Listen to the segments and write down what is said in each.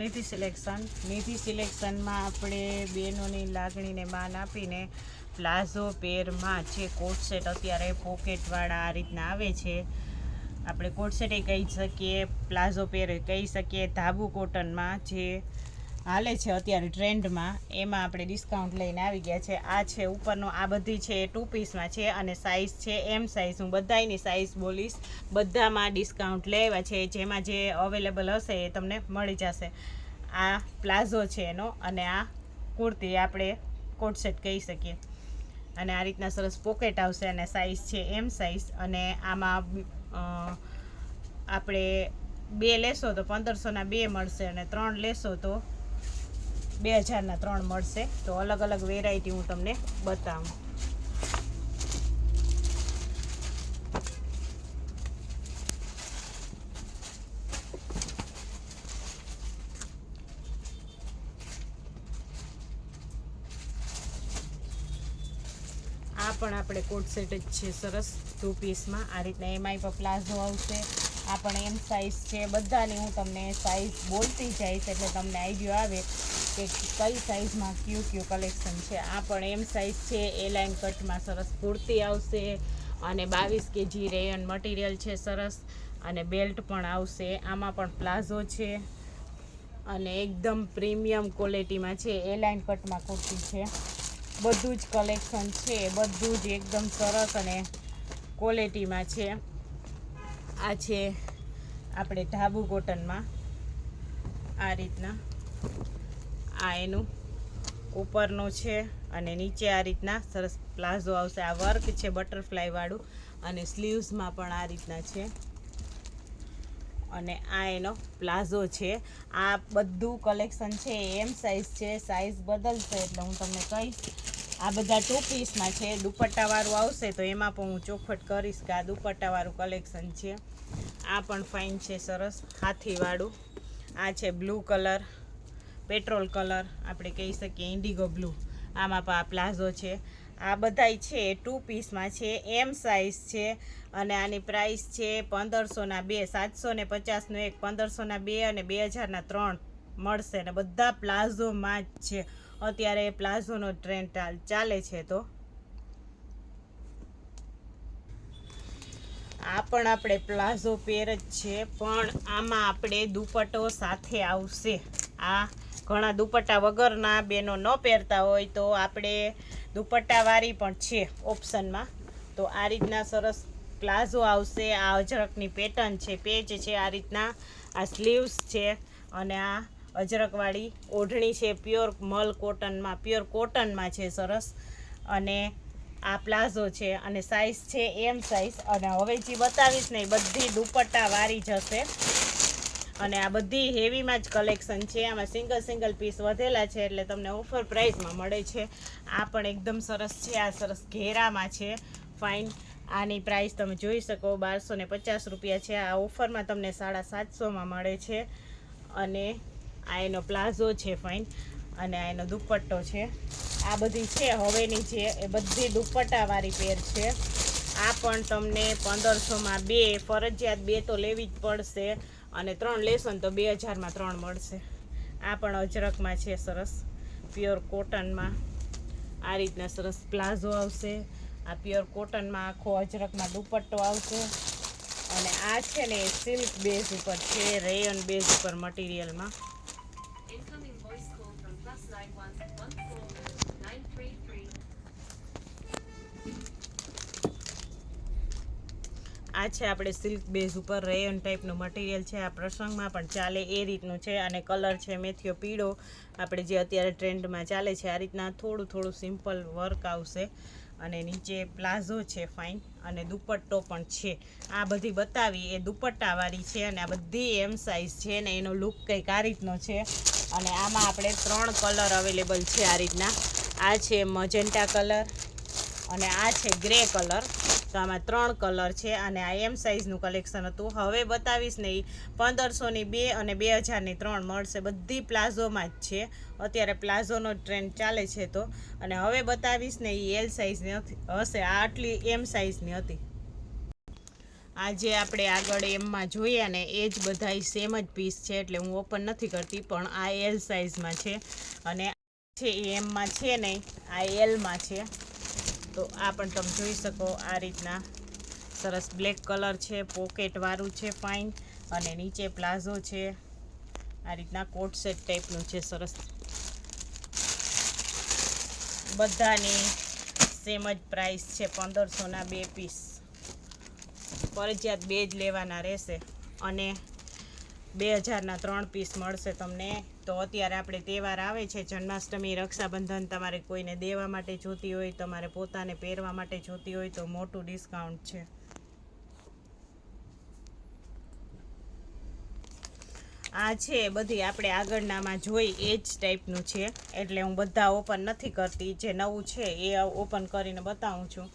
નિધિ સિલેક્શનમાં આપણે બહેનોની લાગણીને માન આપીને પ્લાઝો પેરમાં છે કોટ સેટ અત્યારે પોકેટવાળા આ રીતના આવે છે. આપણે કોટ સેટ કહી શકીએ, પ્લાઝો પેર કહી શકીએ. ધાબુ કોટનમાં જે હાલે છે અત્યારે ટ્રેન્ડમાં, એમાં આપણે ડિસ્કાઉન્ટ લઈને આવી ગયા છે. આ છે ઉપરનો, આ બધી છે 2 પીસમાં છે અને સાઇઝ છે M સાઇઝ. હું બધાની સાઇઝ બોલીશ, બધામાં ડિસ્કાઉન્ટ લેવા છે. જેમાં જે અવેલેબલ હશે એ તમને મળી જશે. આ પ્લાઝો છે એનો, અને આ કુર્તી આપણે કોટ સેટ કહી શકીએ. અને આ રીતના સરસ પોકેટ આવશે અને સાઇઝ છે M સાઇઝ. અને આમાં આપણે 2 લેશો તો 1500ના 2 મળશે, અને 3 લેશો તો 2000ના 3 મળશે. તો અલગ અલગ વેરાયટી હું તમને બતાવું. આ પણ આપણે કોટ સેટ જ છે સરસ 2 પીસમાં. આ રીતના એમાંય પણ પ્લાઝો આવશે. આ પણ M સાઇઝ છે. બધાની હું તમને સાઇઝ બોલતી જઈશ એટલે તમને આઈડિયો આવે કે કઈ સાઇઝમાં કયું કલેક્શન છે. આ પણ M સાઇઝ છે. એ લાઇન કટમાં સરસ કુર્તી આવશે અને 22 kg રેયન મટીરિયલ છે સરસ. અને બેલ્ટ પણ આવશે. આમાં પણ પ્લાઝો છે અને એકદમ પ્રીમિયમ ક્વોલિટીમાં છે. એ લાઇન કટમાં કુર્તી છે. બધું જ કલેક્શન છે, બધું જ એકદમ સરસ અને ક્વોલિટીમાં છે. આ છે આપણે ધાબુ કોટનમાં આ રીતના. આ એનું ઉપરનું છે અને નીચે આ રીતના સરસ પ્લાઝો આવશે. આ વર્ક છે બટરફ્લાય વાળું, અને સ્લીવ્સમાં પણ આ રીતના છે. અને આ એનો પ્લાઝો છે. આ બધું કલેક્શન છે M સાઇઝ છે. સાઇઝ બદલશે એટલે હું તમને કહીશ. આ બધા 2 પીસમાં છે. દુપટ્ટાવાળું આવશે તો એમાં પણ હું ચોખવટ કરીશ કે આ દુપટ્ટાવાળું કલેક્શન છે. આ પણ ફાઇન છે સરસ હાથીવાળું. આ છે બ્લુ કલર, પેટ્રોલ કલર આપણે કહી શકીએ, ઇન્ડિગો બ્લુ. આમાં પણ આ પ્લાઝો છે. આ બધાય છે 2 પીસમાં છે. M સાઇઝ છે અને આની પ્રાઇસ છે 1500ના 2, 750નો એક, 1500ના 2 અને 2000ના 3 મળશે. અને બધા પ્લાઝોમાં જ છે. અત્યારે પ્લાઝોનો ટ્રેન્ડ ચાલે છે. તો આ પણ આપણે પ્લાઝો પેર જ છે, પણ આમાં આપણે દુપટ્ટો સાથે આવશે. આ ઘણા દુપટ્ટા વગરના બેનો ન પહેરતા હોય તો આપણે દુપટ્ટાવાળી પણ છે ઓપ્શનમાં. તો આ રીતના સરસ પ્લાઝો આવશે. આ અજરકની પેટર્ન છે, પેચ છે. આ રીતના આ સ્લીવ્સ છે અને આ અજરકવાળી ઓઢણી છે. પ્યોર મલ કોટનમાં, પ્યોર કોટનમાં છે સરસ. અને આ પ્લાઝો છે અને સાઇઝ છે M સાઇઝ. અને હવે જે બતાવીશ ને એ બધી દુપટ્ટાવાળી જ હશે. અને આ બધી હેવીમાં જ કલેક્શન છે. આમાં સિંગલ પીસ વધેલા છે એટલે તમને ઓફર પ્રાઇસમાં મળે છે. આ પણ એકદમ સરસ છે. આ સરસ ઘેરામાં છે, ફાઇન. આની પ્રાઇસ તમે જોઈ શકો 1250 રૂપિયા છે. આ ઓફરમાં તમને 750માં મળે છે. અને આ એનો પ્લાઝો છે ફાઇન, અને આ એનો દુપટ્ટો છે. આ બધી છે હવેની છે એ બધી દુપટ્ટાવાળી પેર છે. આ પણ તમને 1500માં 2, ફરજિયાત 2 તો લેવી જ પડશે. અને 3 લેશો ને તો 2000માં 3 મળશે. આ પણ અજરકમાં છે સરસ, પ્યોર કોટનમાં. આ રીતના સરસ પ્લાઝો આવશે. આ પ્યોર કોટનમાં આખો અજરકમાં દુપટ્ટો આવશે. અને આ છે ને સિલ્ક બેઝ ઉપર છે, રેયન બેઝ ઉપર મટીરિયલમાં. આ છે આપણે સિલ્ક બેઝ ઉપર રેયન ટાઈપનું મટીરિયલ છે. આ પ્રસંગમાં પણ ચાલે એ રીતનું છે. અને કલર છે મેથીયો પીળો, આપણે જે અત્યારે ટ્રેન્ડમાં ચાલે છે. આ રીતના થોડું સિમ્પલ વર્ક આવશે. અને નીચે પ્લાઝો છે ફાઇન, અને દુપટ્ટો પણ છે. આ બધી બતાવી એ દુપટ્ટાવાળી છે. અને આ બધી M સાઇઝ છે ને એનો લુક કંઈક આ રીતનો છે. અને આમાં આપણે 3 કલર અવેલેબલ છે. આ રીતના આ છે મજેન્ટા કલર, અને આ છે ગ્રે કલર. તો આમાં 3 કલર છે. અને આ M સાઇઝનું કલેક્શન હતું. હવે બતાવીશ ને એ 1500ની 2 અને 2000ની 3 મળશે. બધી પ્લાઝોમાં જ છે. અત્યારે પ્લાઝોનો ટ્રેન્ડ ચાલે છે. તો અને હવે બતાવીશ ને એ L સાઇઝની હશે. આ આટલી M સાઇઝની હતી. આજે આપણે આગળ એમમાં જોઈએ ને એ જ બધાય સેમ જ પીસ છે, એટલે હું ઓપન નથી કરતી. પણ આ એલ સાઇઝમાં છે અને છે એ એમમાં છે નહીં, આ એલમાં છે. તો આ પણ તમે જોઈ શકો આ રીતના સરસ બ્લેક કલર છે, પોકેટવાળું છે ફાઇન, અને નીચે પ્લાઝો છે. આ રીતના કોટ સેટ ટાઈપનું છે સરસ. બધાની સેમ જ પ્રાઇસ છે, 1500ના 2 પીસ. ફરજિયાત 2 જ લેવાના રહેશે અને 2000ના 3 પીસ મળશે તમને. તો અત્યારે આપણે તહેવાર આવે છે, જન્માષ્ટમી, રક્ષાબંધન, તમારે કોઈને દેવા માટે જોતી હોય, તમારે પોતાને પહેરવા માટે જોતી હોય તો મોટું ડિસ્કાઉન્ટ છે. આ છે બધી આપણે આગળનામાં જોઈ એ જ ટાઈપનું છે, એટલે હું બધા ઓપન નથી કરતી. જે નવું છે એ ઓપન કરીને બતાવું છું.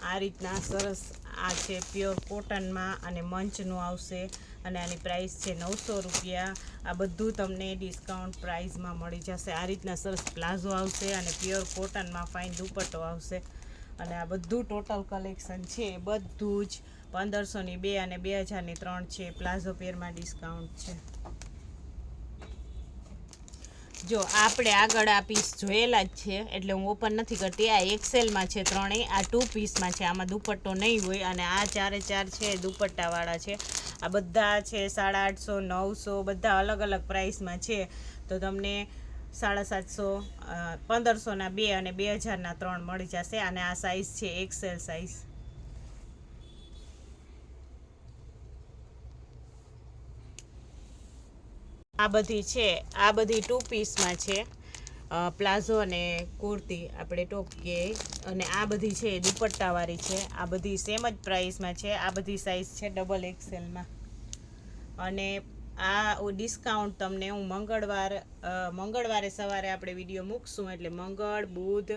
આ રીતના સરસ આ છે પ્યોર કોટનમાં અને મંચનું આવશે અને આની પ્રાઇસ છે 900 રૂપિયા. આ બધું તમને ડિસ્કાઉન્ટ પ્રાઇસમાં મળી જશે. આ રીતના સરસ પ્લાઝો આવશે અને પ્યોર કોટનમાં ફાઇન દુપટ્ટો આવશે. અને આ બધું ટોટલ કલેક્શન છે બધું જ 1500ની 2 અને 2000ની 3 છે. પ્લાઝો પેરમાં ડિસ્કાઉન્ટ છે. જો આપણે આગળ આ પીસ જોયેલા જ છે, એટલે હું ઓપન નથી કરતી. આ એક્સેલમાં છે ત્રણેય, આ 2 પીસમાં છે, આમાં દુપટ્ટો નહીં હોય. અને આ 4 છે દુપટ્ટાવાળા છે. આ બધા છે 850, 900, બધા અલગ અલગ પ્રાઇસમાં છે. તો તમને 750, 1500ના 2 અને 2000ના 3 મળી જશે. અને આ સાઇઝ છે એક્સેલ સાઇઝ. આ બધી છે, આ બધી 2 પીસમાં છે, પ્લાઝો અને કુર્તી આપણે ટોપ કે. અને આ બધી છે દુપટ્ટાવાળી છે. આ બધી સેમ જ પ્રાઇસમાં છે. આ બધી સાઇઝ છે ડબલ એક્સેલમાં. અને આ ડિસ્કાઉન્ટ તમને હું મંગળવારે સવારે આપણે વિડીયો મૂકશું, એટલે મંગળ, બુધ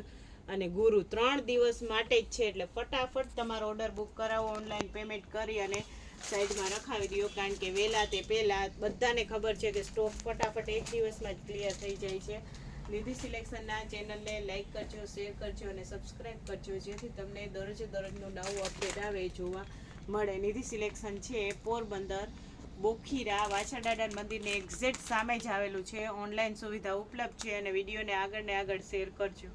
અને ગુરુ 3 દિવસ માટે જ છે. એટલે ફટાફટ તમારો ઓર્ડર બુક કરાવો, ઓનલાઈન પેમેન્ટ કરી અને સાઈડમાં રખાવી દો. કારણ કે વહેલા તે પહેલાં બધાને ખબર છે કે સ્ટોક ફટાફટ 1 દિવસમાં જ ક્લિયર થઈ જાય છે. નિધિ સિલેક્શનના ચેનલને લાઈક કરજો, શેર કરજો અને સબસ્ક્રાઈબ કરજો, જેથી તમને દરરોજનું નવું અપડેટ આવે એ જોવા મળે. નિધિ સિલેક્શન છે પોરબંદર, બોખીરા, વાછાદાદા મંદિરની એક્ઝેક્ટ સામે જ આવેલું છે. ઓનલાઈન સુવિધા ઉપલબ્ધ છે અને વિડીયોને આગળ શેર કરજો.